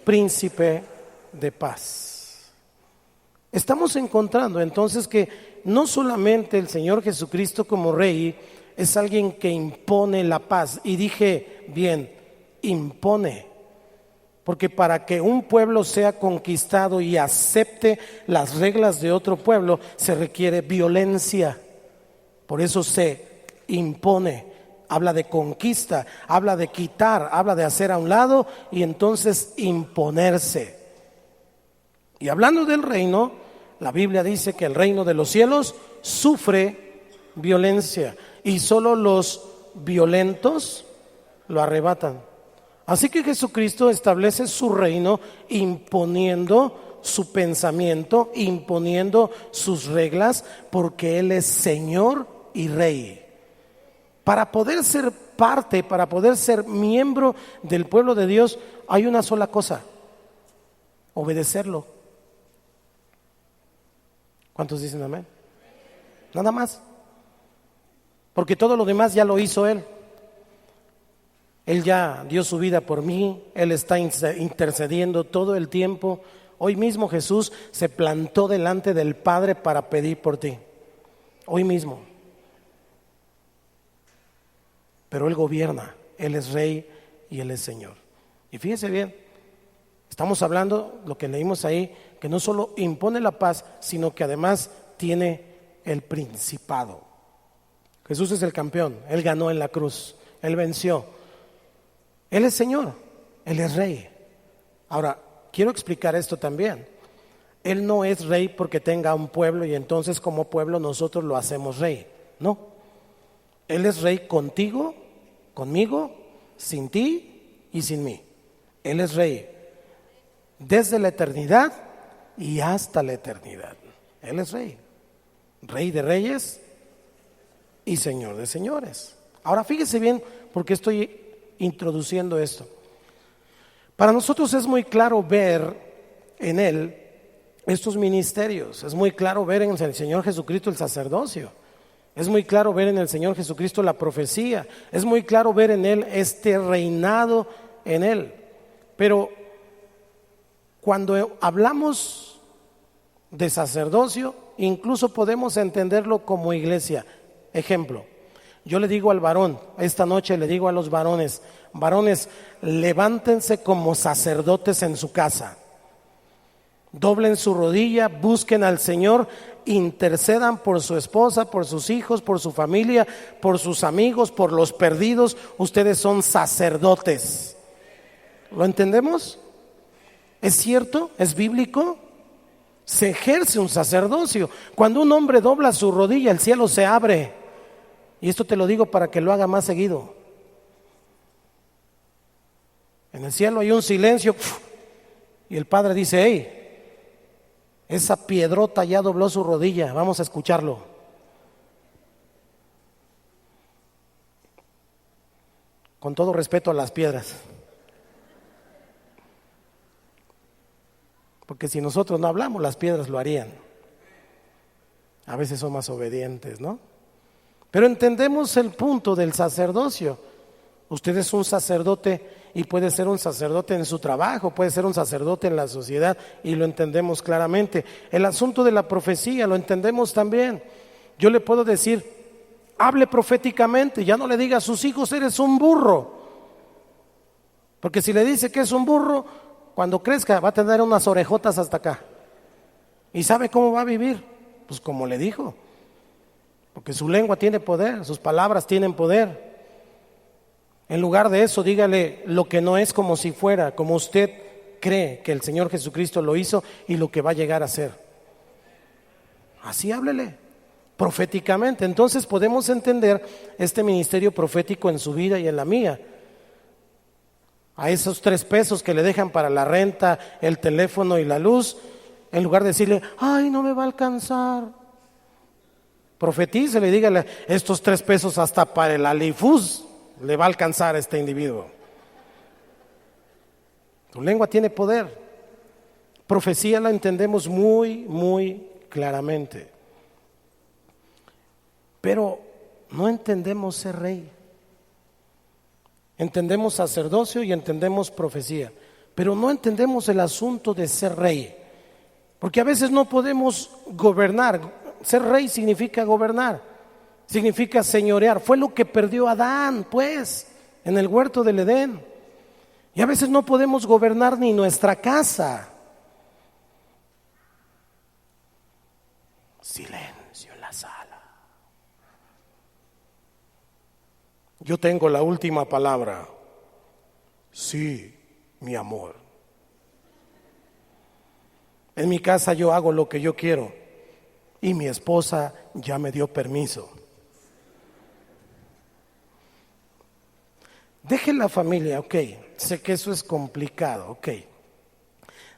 príncipe de paz. Estamos encontrando entonces que no solamente el Señor Jesucristo como Rey es alguien que impone la paz, y dije bien, impone, porque para que un pueblo sea conquistado y acepte las reglas de otro pueblo se requiere violencia, por eso se impone. Habla de conquista, habla de quitar, habla de hacer a un lado y entonces imponerse. Y hablando del reino, la Biblia dice que el reino de los cielos sufre violencia y solo los violentos lo arrebatan. Así que Jesucristo establece su reino imponiendo su pensamiento, imponiendo sus reglas, porque Él es Señor y Rey. Para poder ser parte, para poder ser miembro del pueblo de Dios, hay una sola cosa: obedecerlo. ¿Cuántos dicen amén? Nada más. Porque todo lo demás ya lo hizo Él. Él ya dio su vida por mí, Él está intercediendo todo el tiempo. Hoy mismo Jesús se plantó delante del Padre para pedir por ti. Hoy mismo. Pero Él gobierna, Él es Rey y Él es Señor. Y fíjese bien, estamos hablando, lo que leímos ahí, que no solo impone la paz, sino que además tiene el principado. Jesús es el campeón, Él ganó en la cruz, Él venció. Él es Señor, Él es Rey. Ahora, quiero explicar esto también. Él no es Rey porque tenga un pueblo y entonces como pueblo nosotros lo hacemos Rey. No. Él es Rey contigo, conmigo, sin ti y sin mí. Él es Rey desde la eternidad y hasta la eternidad. Él es Rey. Rey de reyes y Señor de señores. Ahora fíjese bien porque estoy introduciendo esto. Para nosotros es muy claro ver en Él estos ministerios. Es muy claro ver en el Señor Jesucristo el sacerdocio. Es muy claro ver en el Señor Jesucristo la profecía. Es muy claro ver en Él este reinado en Él. Pero cuando hablamos de sacerdocio, incluso podemos entenderlo como iglesia. Ejemplo, yo le digo al varón, esta noche le digo a los varones, varones, levántense como sacerdotes en su casa. Doblen su rodilla, busquen al Señor, intercedan por su esposa, por sus hijos, por su familia, por sus amigos, por los perdidos. Ustedes son sacerdotes. ¿Lo entendemos? ¿Es cierto? ¿Es bíblico? Se ejerce un sacerdocio. Cuando un hombre dobla su rodilla, el cielo se abre. Y esto te lo digo para que lo haga más seguido. En el cielo hay un silencio y el Padre dice: hey, esa piedrota ya dobló su rodilla, vamos a escucharlo. Con todo respeto a las piedras, porque si nosotros no hablamos, las piedras lo harían. A veces son más obedientes, ¿no? Pero entendemos el punto del sacerdocio. Usted es un sacerdote y puede ser un sacerdote en su trabajo, puede ser un sacerdote en la sociedad, y lo entendemos claramente. El asunto de la profecía lo entendemos también. Yo le puedo decir: hable proféticamente, ya no le diga a sus hijos eres un burro, porque si le dice que es un burro, cuando crezca va a tener unas orejotas hasta acá. ¿Y sabe cómo va a vivir? Pues como le dijo, porque su lengua tiene poder, sus palabras tienen poder. En lugar de eso, dígale lo que no es como si fuera, como usted cree que el Señor Jesucristo lo hizo y lo que va a llegar a ser. Así háblele, proféticamente. Entonces podemos entender este ministerio profético en su vida y en la mía. A esos 3 pesos que le dejan para la renta, el teléfono y la luz, en lugar de decirle: ay, no me va a alcanzar, profetícele y dígale: estos 3 pesos hasta para el alifuz le va a alcanzar a este individuo. Tu lengua tiene poder. Profecía la entendemos muy, muy claramente. Pero no entendemos ser rey. Entendemos sacerdocio y entendemos profecía, pero no entendemos el asunto de ser rey, porque a veces no podemos gobernar. Ser rey significa gobernar, significa señorear. Fue lo que perdió Adán, pues, en el huerto del Edén. Y a veces no podemos gobernar ni nuestra casa. Silencio en la sala. Yo tengo la última palabra. Sí, mi amor. En mi casa yo hago lo que yo quiero y mi esposa ya me dio permiso. Deje la familia, ok. Sé que eso es complicado, ok.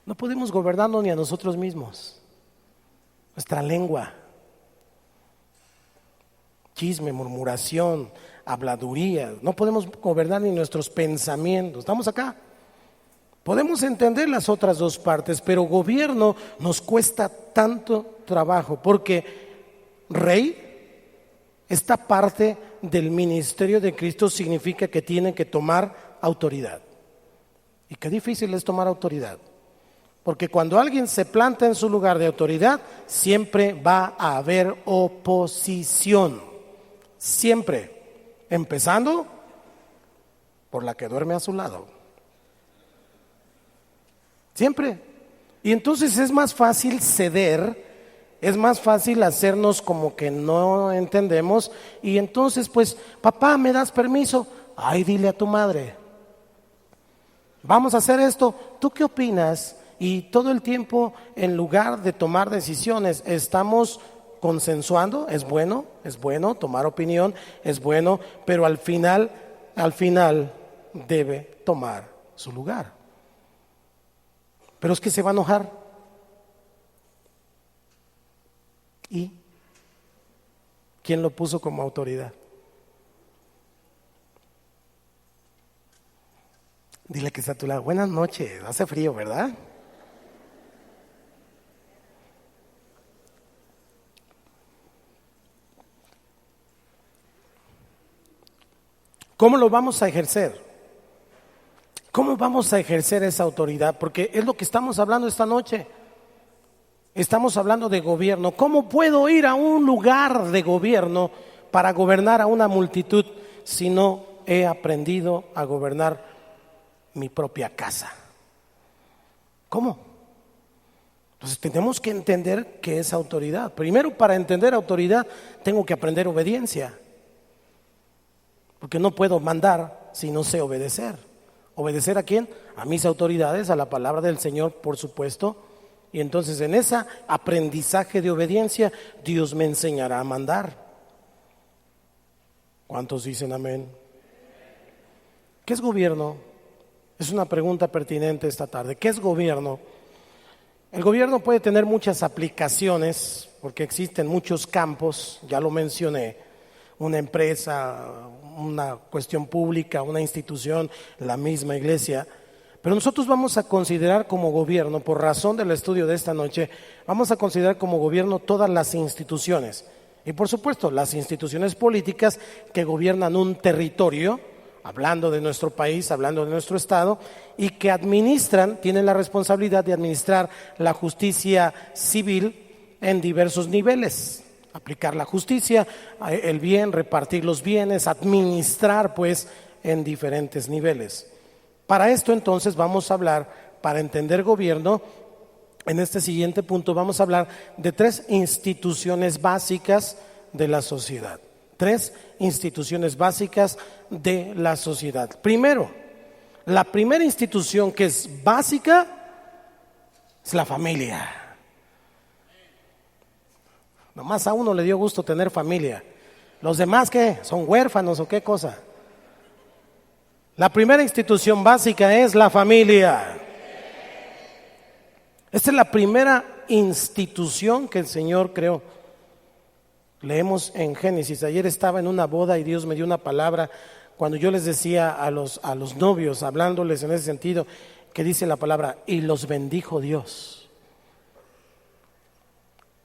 No podemos gobernarnos ni a nosotros mismos. Nuestra lengua, chisme, murmuración, habladuría. No podemos gobernar ni nuestros pensamientos. ¿Estamos acá? Podemos entender las otras dos partes, pero gobierno nos cuesta tanto trabajo, porque rey, esta parte del ministerio de Cristo significa que tiene que tomar autoridad. Y qué difícil es tomar autoridad, porque cuando alguien se planta en su lugar de autoridad, siempre va a haber oposición, siempre, empezando por la que duerme a su lado. Siempre. Y entonces es más fácil ceder, es más fácil hacernos como que no entendemos. Y entonces pues, papá, ¿me das permiso? Ay, dile a tu madre, vamos a hacer esto, ¿tú qué opinas? Y todo el tiempo, en lugar de tomar decisiones, estamos consensuando. Es bueno tomar opinión, es bueno, pero al final debe tomar su lugar. Pero es que se va a enojar. ¿Y quién lo puso como autoridad? Dile que está a tu lado. Buenas noches, hace frío, ¿verdad? ¿Cómo lo vamos a ejercer? ¿Cómo vamos a ejercer esa autoridad? Porque es lo que estamos hablando esta noche. Estamos hablando de gobierno. ¿Cómo puedo ir a un lugar de gobierno para gobernar a una multitud si no he aprendido a gobernar mi propia casa? ¿Cómo? Entonces tenemos que entender qué es autoridad. Primero, para entender autoridad, tengo que aprender obediencia. Porque no puedo mandar si no sé obedecer. ¿Obedecer a quién? A mis autoridades, a la palabra del Señor, por supuesto. Y entonces en ese aprendizaje de obediencia, Dios me enseñará a mandar. ¿Cuántos dicen amén? ¿Qué es gobierno? Es una pregunta pertinente esta tarde. ¿Qué es gobierno? El gobierno puede tener muchas aplicaciones, porque existen muchos campos, ya lo mencioné. Una empresa, una cuestión pública, una institución, la misma iglesia. Pero nosotros vamos a considerar como gobierno, por razón del estudio de esta noche, vamos a considerar como gobierno todas las instituciones. Y por supuesto, las instituciones políticas que gobiernan un territorio, hablando de nuestro país, hablando de nuestro estado, y que administran, tienen la responsabilidad de administrar la justicia civil en diversos niveles. Aplicar la justicia, el bien, repartir los bienes, administrar pues en diferentes niveles. Para esto entonces vamos a hablar, para entender gobierno, en este siguiente punto vamos a hablar de 3 instituciones básicas de la sociedad. 3 instituciones básicas de la sociedad. Primero, la primera institución que es básica es la familia. Nomás a uno le dio gusto tener familia. ¿Los demás qué? ¿Son huérfanos o qué cosa? La primera institución básica es la familia. Esta es la primera institución que el Señor creó. Leemos en Génesis. Ayer estaba en una boda y Dios me dio una palabra cuando yo les decía a los novios, hablándoles en ese sentido, que dice la palabra, y los bendijo Dios.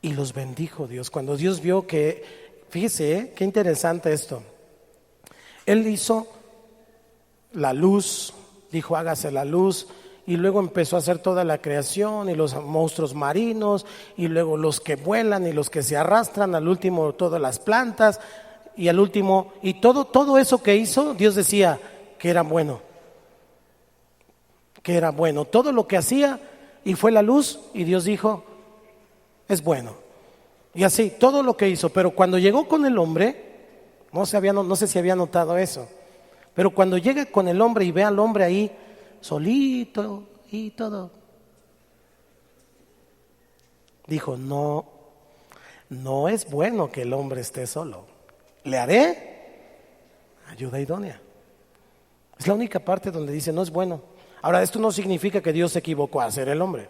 Y los bendijo Dios. Cuando Dios vio que, fíjese, qué interesante esto. Él hizo la luz, dijo hágase la luz, y luego empezó a hacer toda la creación y los monstruos marinos y luego los que vuelan y los que se arrastran, al último todas las plantas y al último, y todo eso que hizo, Dios decía que era bueno, todo lo que hacía, y fue la luz y Dios dijo, es bueno. Y así, todo lo que hizo, pero cuando llegó con el hombre, no sé si había notado eso, pero cuando llega con el hombre y ve al hombre ahí solito y todo, dijo, no es bueno que el hombre esté solo, le haré ayuda idónea. Es la única parte donde dice no es bueno. Ahora, esto no significa que Dios se equivocó a hacer el hombre.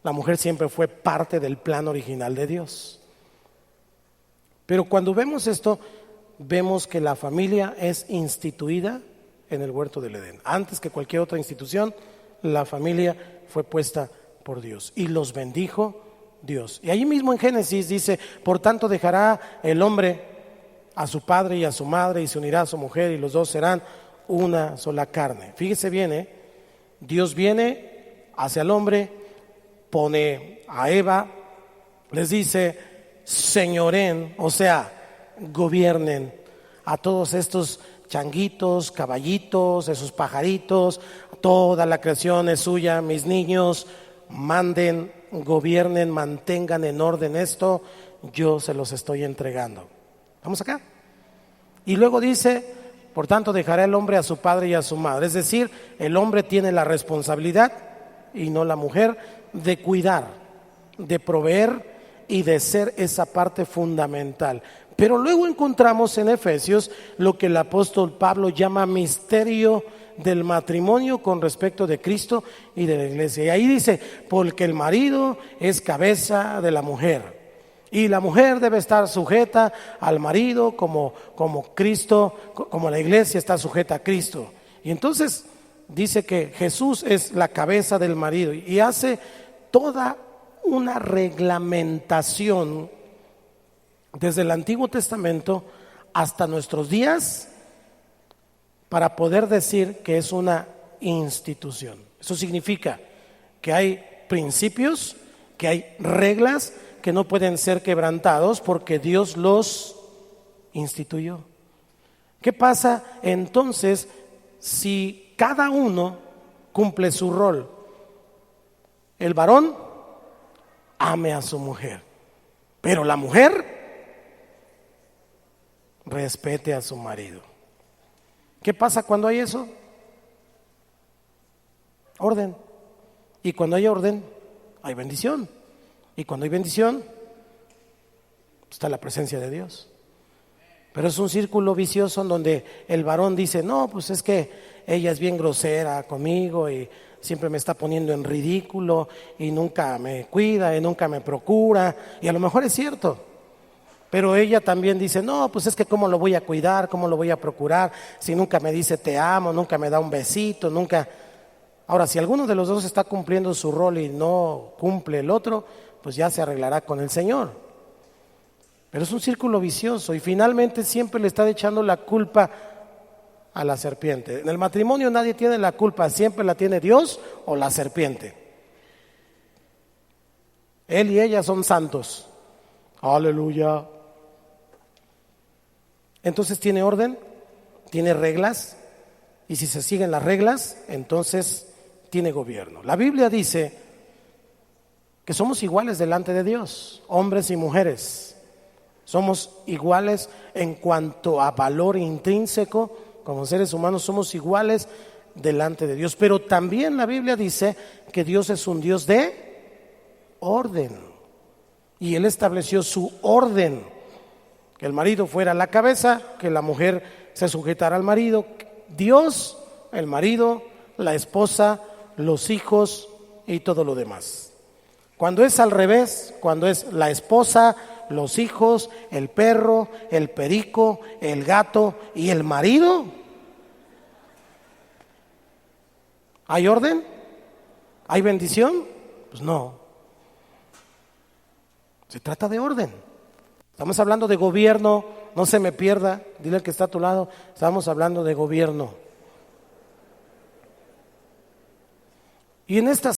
La mujer siempre fue parte del plan original de Dios. Pero cuando vemos esto, vemos que la familia es instituida en el huerto del Edén. Antes que cualquier otra institución, la familia fue puesta por Dios y los bendijo Dios. Y ahí mismo en Génesis dice, por tanto dejará el hombre a su padre y a su madre y se unirá a su mujer y los dos serán una sola carne. Fíjese bien, Dios viene hacia el hombre, pone a Eva, les dice señoren, o sea, gobiernen a todos estos changuitos, caballitos, esos pajaritos, toda la creación es suya, mis niños, manden, gobiernen, mantengan en orden esto, yo se los estoy entregando. ¿Vamos acá? Y luego dice, por tanto dejará el hombre a su padre y a su madre, es decir, el hombre tiene la responsabilidad y no la mujer de cuidar, de proveer y de ser esa parte fundamental. Pero luego encontramos en Efesios lo que el apóstol Pablo llama misterio del matrimonio con respecto de Cristo y de la iglesia. Y ahí dice, porque el marido es cabeza de la mujer y la mujer debe estar sujeta al marido como Cristo, como la iglesia está sujeta a Cristo. Y entonces dice que Jesús es la cabeza del marido y hace toda una reglamentación desde el Antiguo Testamento hasta nuestros días para poder decir que es una institución. Eso significa que hay principios, que hay reglas que no pueden ser quebrantados porque Dios los instituyó. ¿Qué pasa entonces si cada uno cumple su rol? El varón ame a su mujer, pero la mujer respete a su marido. ¿Qué pasa cuando hay eso? Orden. Y cuando hay orden, hay bendición. Y cuando hay bendición, está la presencia de Dios. Pero es un círculo vicioso en donde el varón dice, no, pues es que ella es bien grosera conmigo y siempre me está poniendo en ridículo y nunca me cuida y nunca me procura. Y a lo mejor es cierto. Pero ella también dice, no, pues es que cómo lo voy a cuidar, cómo lo voy a procurar, si nunca me dice te amo, nunca me da un besito, nunca. Ahora, si alguno de los dos está cumpliendo su rol y no cumple el otro, pues ya se arreglará con el Señor. Pero es un círculo vicioso y finalmente siempre le está echando la culpa a la serpiente. En el matrimonio nadie tiene la culpa, siempre la tiene Dios o la serpiente. Él y ella son santos. Aleluya. Entonces tiene orden, tiene reglas, y si se siguen las reglas, entonces tiene gobierno. La Biblia dice que somos iguales delante de Dios, hombres y mujeres. Somos iguales en cuanto a valor intrínseco, como seres humanos somos iguales delante de Dios. Pero también la Biblia dice que Dios es un Dios de orden. Y Él estableció su orden. Que el marido fuera la cabeza, que la mujer se sujetara al marido, Dios, el marido, la esposa, los hijos y todo lo demás. Cuando es al revés, cuando es la esposa, los hijos, el perro, el perico, el gato y el marido, ¿hay orden? ¿Hay bendición? Pues no. Se trata de orden. Estamos hablando de gobierno, no se me pierda, dile al que está a tu lado, estamos hablando de gobierno. Y en esta